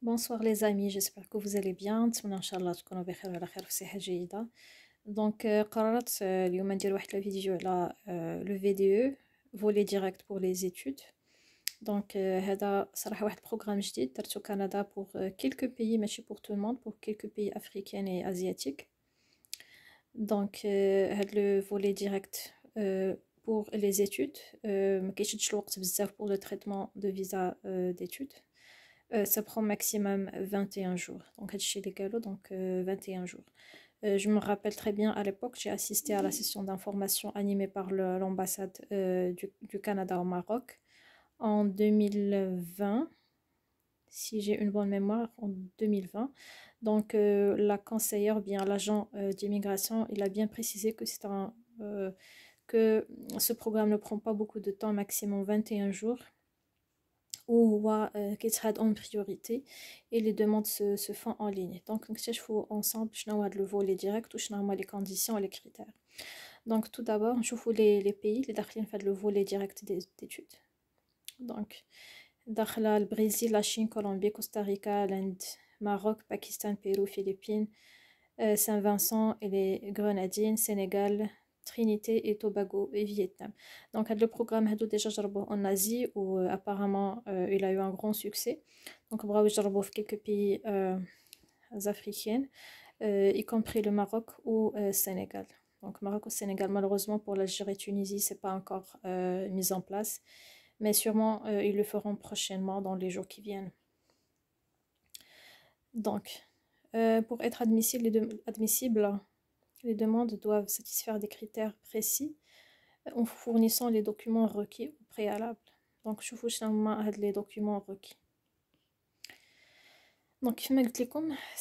Bonsoir les amis, j'espère que vous allez bien. نتمنى ان شاء الله تكونوا بخير وعلى خير في صحة جيدة. دونك قررت اليوم ندير واحد الفيديو على لو في دي او فولي ديريكت بور لي زيتود. دونك هذا صراحة واحد البروغرام جديد درتو كندا بور كيلكو بيي ماشي بور تو الموند بور كيلكو بيي افريكان اي ازياتيك. دونك هاد لو فولي ديريكت بور لي زيتود ما كيشدش الوقت بزاف بور لو تريتمون دو فيزا d'études. Ça prend maximum 21 jours. Donc, chez les galops, donc 21 jours. Je me rappelle très bien, à l'époque, j'ai assisté à la session d'information animée par l'ambassade du Canada au Maroc en 2020, si j'ai une bonne mémoire, en 2020. Donc, la conseillère, bien l'agent d'immigration, il a bien précisé que que ce programme ne prend pas beaucoup de temps, maximum 21 jours. وهو كيتحاد en priorité et les demandes se font en ligne. Donc نكتشفوا ensemble شنو هاد لو فولي ديريكت وشنو هما les conditions et les critères. Donc tout d'abord نشوفوا les pays اللي داخلين في هاد لو فولي ديريكت d'études. Donc داخله البرازيل، لا Chine, Colombie, Costa Rica, l'Inde, Maroc, Pakistan, Pérou, Philippines, Saint-Vincent et les Grenadines, Sénégal, Trinité et Tobago et Vietnam. Donc le programme a déjà جربوه en Asie où apparemment il a eu un grand succès. Donc بغاو يجربوه في quelques pays africains, y compris le Maroc ou Sénégal. Donc Maroc ou Sénégal, malheureusement pour l'Algérie et Tunisie, c'est pas encore mis en place, mais sûrement ils le feront prochainement dans les jours qui viennent. Donc pour être admissible, les demandes doivent satisfaire des critères précis en fournissant les documents requis au préalable. Donc, je vous montre les documents requis. Donc,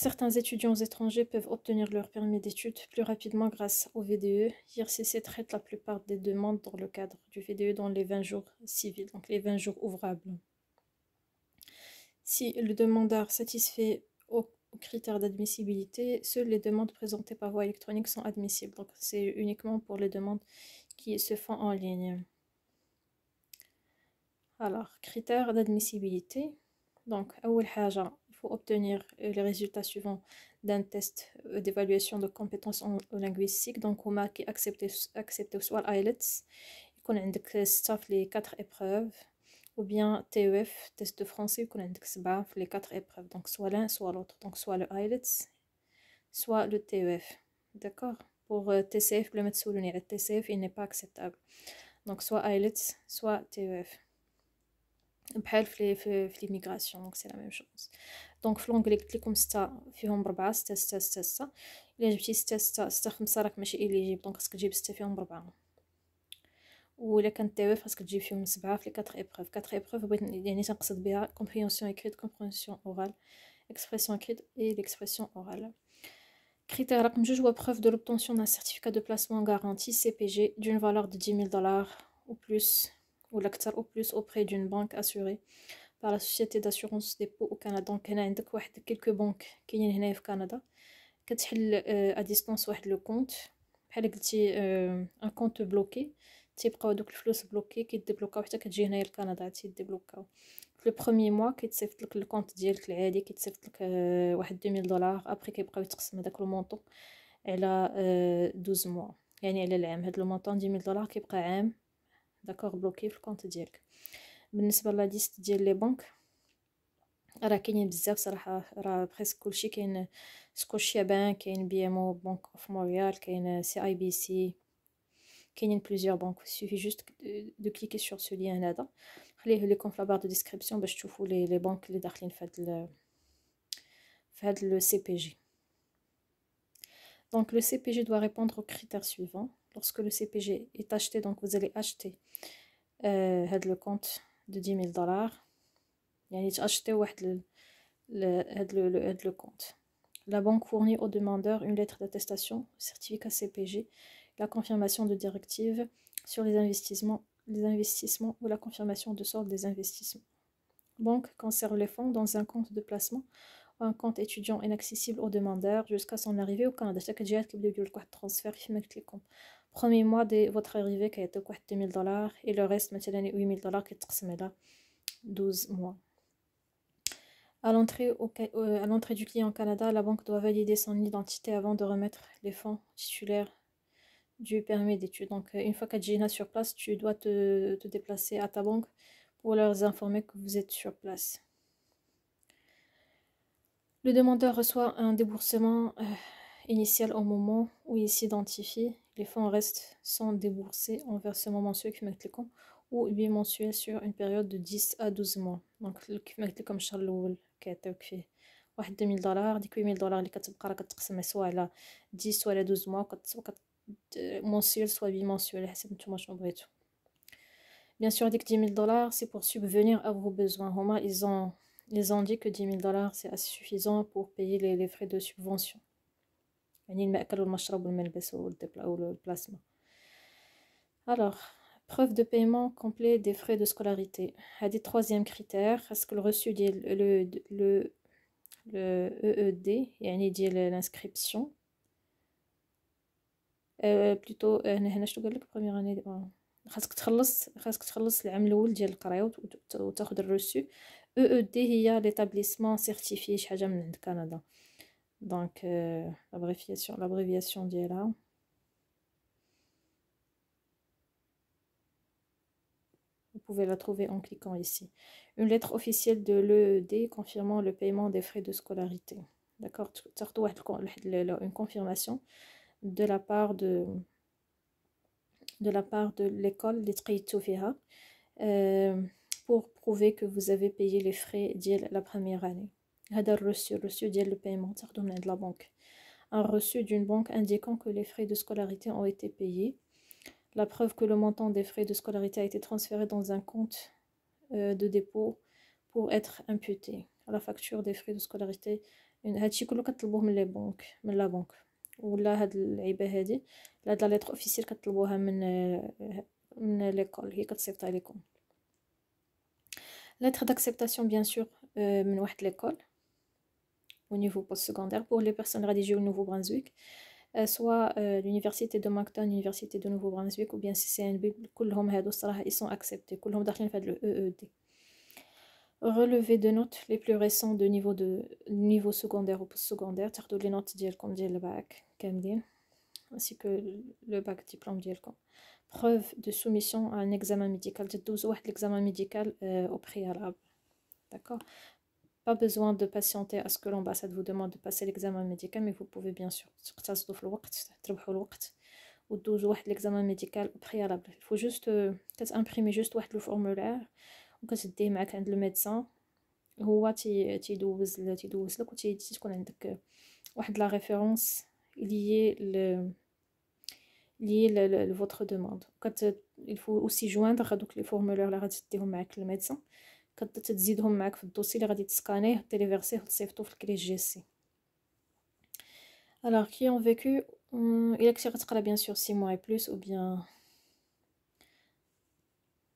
certains étudiants étrangers peuvent obtenir leur permis d'études plus rapidement grâce au VDE. IRCC traite la plupart des demandes dans le cadre du VDE dans les 20 jours civils, donc les 20 jours ouvrables. Si le demandeur satisfait aux critères d'admissibilité, seules les demandes présentées par voie électronique sont admissibles. Donc, c'est uniquement pour les demandes qui se font en ligne. Alors, critères d'admissibilité. Donc, il faut obtenir les résultats suivants d'un test d'évaluation de compétences en linguistique. Donc, on a qui accepté soit l'IELTS, il y a les 4 épreuves, ou bien TEF, test de français, il y a les 4 épreuves. Donc, soit l'un, soit l'autre. Donc, soit le IELTS, soit le TEF. D'accord? Pour TCF, le TCF, il n'est pas acceptable. Donc, soit IELTS, soit TEF. بحال في l'immigration, donc c'est la même chose. Donc في l'onglet قلت لكم 6 فيهم 4 6 6 6 6. الا جبتي 6 6 6 5 راك ماشي إليجيبل، دونك خاصك تجيب 6 فيهم 4. وإلا كانت تاويف خاصك تجيب فيهم 7 في 4 إبروف. 4 إبروف بغيت يعني تنقصد بها compréhension écrite, compréhension orale, expression écrite et l'expression orale. Critère رقم 2 هو preuve de l'obtention d'un certificat de placement garanti CPG d'une valeur de $10,000 ou plus ou l'acteur au plus auprès d'une banque assurée par la société d'assurance dépôt au Canada. Donc هنا عندك واحد quelques banques كاينين هنايا في كندا كتحل à distance واحد لو كونت بحال قلتي ان كونت بلوكي، تيبقاو دوك الفلوس بلوكي كيدبلوكاو حتى كتجي هنايا لكندا تيدبلوكاو في لو بروميي موا كيتصيفط لك الكونت ديالك العادي، كيتصيفط لك واحد $2000. ابري كيبقاو يتقسم هذاك لو مونطون على 12 موا، يعني على العام. هاد لو مونطون $10,000 كيبقى عام داكوغ بلوكي في الكونت ديالك. بالنسبه لا ليست ديال لي بنك راه كاينين بزاف صراحه، راه بريسك كلشي كاين. سكوشيا بانك كاين، بي ام او، بنك اوف مونريال كاين، سي اي بي سي، كاينين بليزيور بنك. سوفي جوست دو كليكي سور سو لين هذا، خليه لكم في لا بار دو ديسكريبسيون باش تشوفوا لي بنك اللي داخلين في هاد لو سي بي جي. Donc le CPG doit répondre aux critères suivants. Lorsque le CPG est acheté, donc vous allez acheter le compte de $10,000. يعني تأشتي واحد هاد le compte. La banque fournit au demandeur une lettre d'attestation, certificat CPG, la confirmation de directive sur les investissements ou la confirmation de solde des investissements. Banque conserve les fonds dans un compte de placement ou un compte étudiant inaccessible au demandeur jusqu'à son arrivée au Canada. حتى كتجي كيبداو يديروا لك واحد الترانسفير كيف ما قلت لكم. Premier mois de votre arrivée كيعطيوك واحد $2000 et le reste مثلا $8,000 كيتقسم على 12 mois. À l'entrée du client au Canada, la banque doit valider son identité avant de remettre les fonds titulaires du permis d'études. Donc, une fois qu'à Gina sur place, tu dois te déplacer à ta banque pour leur informer que vous êtes sur place. Le demandeur reçoit un déboursement initial au moment où il s'identifie. Les fonds restent sans débourser en versement mensuel ou bimensuel sur une période de 10 à 12 mois. Donc كيف ما قلت لكم الشهر الاول كيعطيوك فيه واحد 2000 دولار. ديك 8000 دولار اللي كتبقى راه كتقسمها سواء على 10 ولا 12 mois mensuel soit bimensuel حسب نتوما شنو بغيتو. Bien sûr, ديك 10 000 dollars c'est pour subvenir à vos besoins. هما ils ont dit que 10 000 dollars c'est assez suffisant pour payer les frais de subvention. يعني المأكل والمشرب والملبس والبلاسما. Alors, preuve de paiement complet des frais de scolarité. هذه troisième critère. Est-ce que le reçu ديال le EED يعني ديال l'inscription plutôt هنا شنو قال لك première année خاصك تخلص العام الاول ديال القرايه وتاخذ الروسو. EED هي l'établissement certifié شي حاجه من عند كندا. Donc l'abréviation ديالها vous pouvez la trouver en cliquant ici. Une lettre officielle de l'EED confirmant le paiement des frais de scolarité. D'accord, une confirmation de la part de l'école اللي تقيدتو فيها pour prouver que vous avez payé les frais ديال la première année. هذا الreçu ديال le paiement تاخدوه من عند la banque. Un reçu d'une banque indiquant que les frais de scolarité ont été payés. La preuve que le montant des frais de scolarité a été transféré dans un compte de dépôt pour être imputé à la facture des frais de scolarité. هادشي كله كتطلبوه من la banque. ولا هاد العيبه هادي لا لتر اوفيسيال كتطلبوها من ليكول هي كتصيفط عليكم. lettre d'acceptation bien sûr من واحد l'école au niveau postsecondaire pour les personnes rédigées au Nouveau-Brunswick, soit l'université de Moncton, l'université de Nouveau-Brunswick ou bien CCNB. كلهم هادو الصراحه ils sont acceptés كلهم داخلين في هاد le EED. Relevé de notes les plus récents de niveau secondaire ou postsecondaire. تاخدوا les notes ديالكم ديال الباك كاملين ainsi que le bac diplôme ديالكم. Preuve de soumission à un examen médical. تدوزوا واحد l'examen médical au préalable. D'accord. Pas besoin de patienter à ce que l'ambassade vous demande de passer l'examen médical, mais vous pouvez bien sûr تقتصدوا في الوقت تربحوا الوقت وتدوزوا واحد l'examen médical au préalable. Il faut juste كتimprimer juste واحد le formulaire وكتديه معاك عند الميدسان. هو تيدوز لك وتكون عندك واحد لا ريفيرونس liée votre demande. Il faut aussi joindre هذوك les formulaires اللي غادي تديهم معاك للميدسان كتزيدهم معاك في الدوسي اللي غادي تسكانيه تيليفيرسيه وتصيفطو في الكلي جي سي. Alors qui ont vécu il كنتي غتقرا bien sûr 6 mois et plus ou bien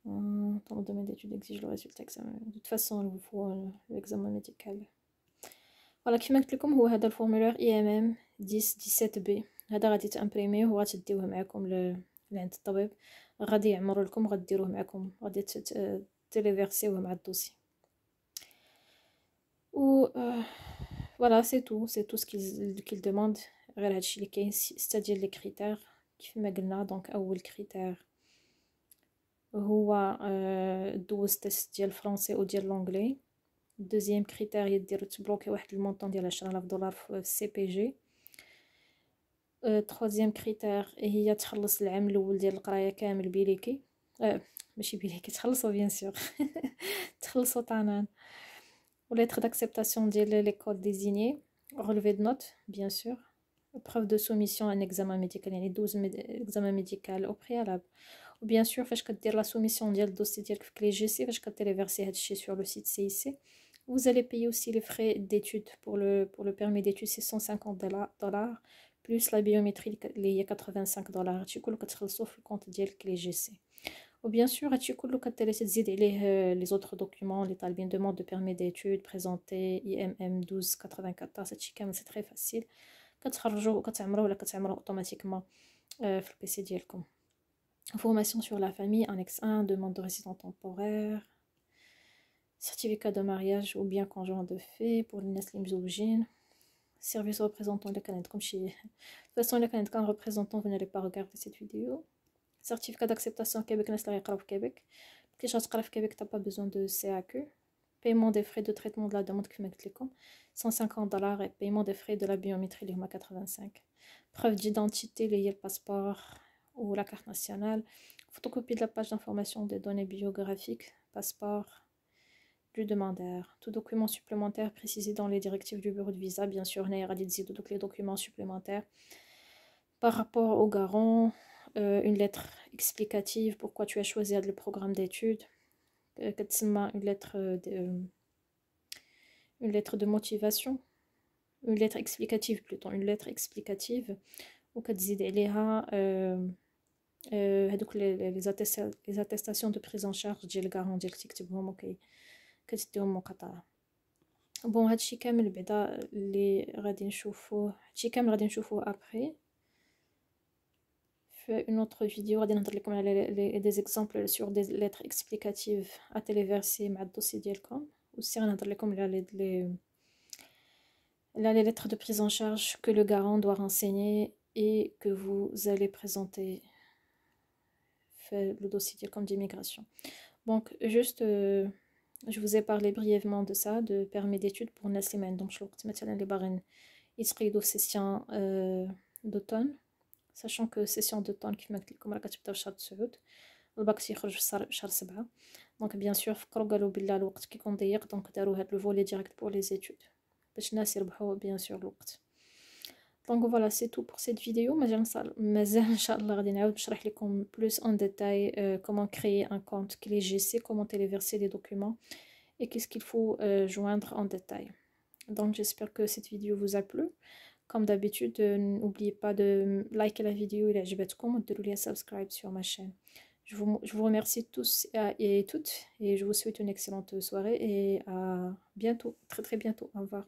dans le domaine d'études exige le résultat examen. De toute façon il vous faut l'examen médical. Voilà كيما قلت لكم هو هذا الفورمولير IMM 10-17B. هذا غادي تامبريميه وغتديوه معكم لعند الطبيب غادي يعمروا لكم غديروه معكم غادي تيليفيرسيوه مع الدوسي. و voilà c'est tout ce qu'il demande. غير هادشي اللي كاين 6 ديال لي كريتير كيف ما قلنا. دونك اول كريتير هو دوز تيست ديال الفرنسي وديال الانجلي. دوزيام كريتير هي ديرو تبلوكي واحد المونطون ديال 10,000 دولار في السي بي جي. troisième critère هي تخلص العام الاول ديال القرايه كامل بيليكي ماشي بيليكي تخلصوا بيان سور تخلصوا طنان. ou lettre d'acceptation ديال l'école désignée. relevé de notes bien sûr. preuve de soumission à un examen médical يعني 12 examen médical au préalable. ou bien sûr فاش كدير لا soumission ديال الدوسي ديالك في كلي جي سي فاش كتيليفيرسي هادشي sur le site CIC. vous allez payer aussi les frais d'études pour le permis d'études c'est 150 dollars plus la biométrie اللي هي 85 دولار. هادشي كله كتخلصوه في الكونت ديالك لي جي سي. وبيان سور هادشي كله كتزيد عليه لي زوطخ دوكيومون اللي طالبين دوموند دو بيرمي ديتود بريزونتي IMM 1294. هادشي كامل سي تري فاسيل كتخرجوا وكتعمروه ولا كتعمروه اوتوماتيكمون في البيسي ديالكم. Information sur la famille annexe 1 demande de résident temporaire. certificat de mariage ou bien conjoint de fait pour les ناس اللي مزوجين. Service représentant le Canada comme chez. De toute façon, le Canada quand représentant, vous n'allez pas regarder cette vidéo. Certificat d'acceptation Québec, ناس اللي يقراو في Québec. كي تقرا في Québec, t'as pas besoin de CAQ. Paiement des frais de traitement de la demande كيما قلت لكم $150 et paiement des frais de la biométrie اللي هما 85. Preuve d'identité liée le passeport ou la carte nationale. Photocopie de la page d'information des données biographiques, passeport du demandeur. Tout document supplémentaire précisé dans les directives du bureau de visa, bien sûr, donc les documents supplémentaires. Par rapport au garant, une lettre explicative, pourquoi tu as choisi le programme d'études, une lettre de motivation, une lettre explicative plutôt, une lettre explicative, ou les attestations de prise en charge ديال الغارون ديالك تكتبهم كتديهم مقاطعة. بون هادشي كامل بعدا اللي غادي نشوفوه، هادشي كامل غادي نشوفوه ابري في une autre vidéo. غادي نهضر لكم على des exemples sur des lettres explicatives à téléverser مع الدوسي ديالكم، وسي غنهضر لكم على les lettres de prise en charge que le garant doit renseigner et que vous allez présenter le dossier comme d'immigration. Donc juste je vous ai parlé brièvement de ça, de permis d'études pour الناس اللي ما عندهمش الوقت مثلا اللي باغيين يتقيدوا في سيسيون d'automne، sachant que session d'automne كيف ما قلت لكم راه كتبدا في شهر 9 الباك تيخرج في شهر 7. دونك بيان سور فكروا قالوا بلا الوقت كيكون ضيق، دونك داروا هاد لو فولي ديريكت بور لي زيتود باش الناس يربحوا بيان سور الوقت. دونك فوالا سي تو بور سيت فيديو. مازال ان شاء الله غادي نعاود نشرح لكم بلوس ان ديتاي comment créer un compte CléGC, comment téléverser les documents et qu'est-ce qu'il faut joindre en détail. Donc j'espère que cette vidéo vous a plu. Comme d'habitude, n'oubliez pas de liker la vidéo et de subscribe sur ma chaîne. Je vous remercie tous et toutes et je vous souhaite une excellente soirée et à bientôt, très très bientôt. Au revoir.